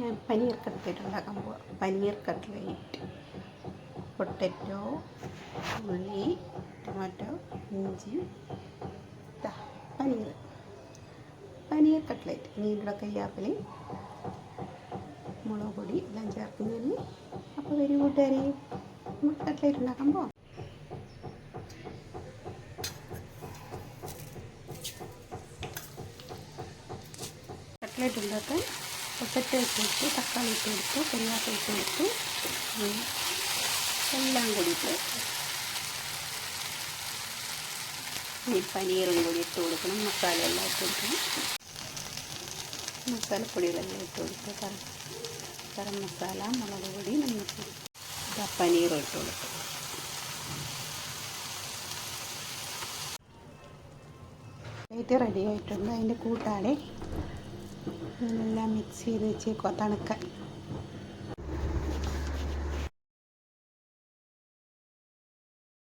ഞാൻ പനീർ കട്ട്ലേറ്റ് ഉണ്ടാക്കാൻ പോവാം. പനീർ കട്ട്ലേറ്റ്, പൊട്ടറ്റോ, ഉള്ളി, ടൊമാറ്റോ, ഇഞ്ചി, പനീർ കട്ട്ലേറ്റ്. നീണ്ട കയ്യാപ്പിൽ മുളക് പൊടി എല്ലാം ചേർക്കുന്നതിന്. അപ്പോൾ വരി കൂട്ടുകാരി, നമുക്ക് കട്ട്ലേറ്റ് ഉണ്ടാക്കാൻ പോവാം. കട്ട്ലേറ്റ് ഉണ്ടാക്കാൻ പൊട്ടറ്റോ ഇട്ട് കൊടുത്തു, തക്കാളി ഇട്ട് കൊടുത്തു, കറിവേപ്പില ഇട്ട് കൊടുത്തു, എല്ലാം കൂടിയിട്ട് ഈ പനീറും കൂടി ഇട്ട് കൊടുക്കണം. മസാല എല്ലാം ഇട്ട് കൊടുക്കണം. മസാലപ്പൊടികളെല്ലാം ഇട്ട് കൊടുത്ത് ഗരം മസാല, മുളക് പൊടി, മഞ്ഞൾപ്പൊടി, പനീറും ഇട്ട് കൊടുക്കും. കട്ട്ലേറ്റ് റെഡി ആയിട്ടുണ്ട്. അതിൻ്റെ കൂട്ടാടെ ഇതെല്ലാം മിക്സ് ചെയ്ത് വെച്ചേക്കുക തണുക്കാൻ.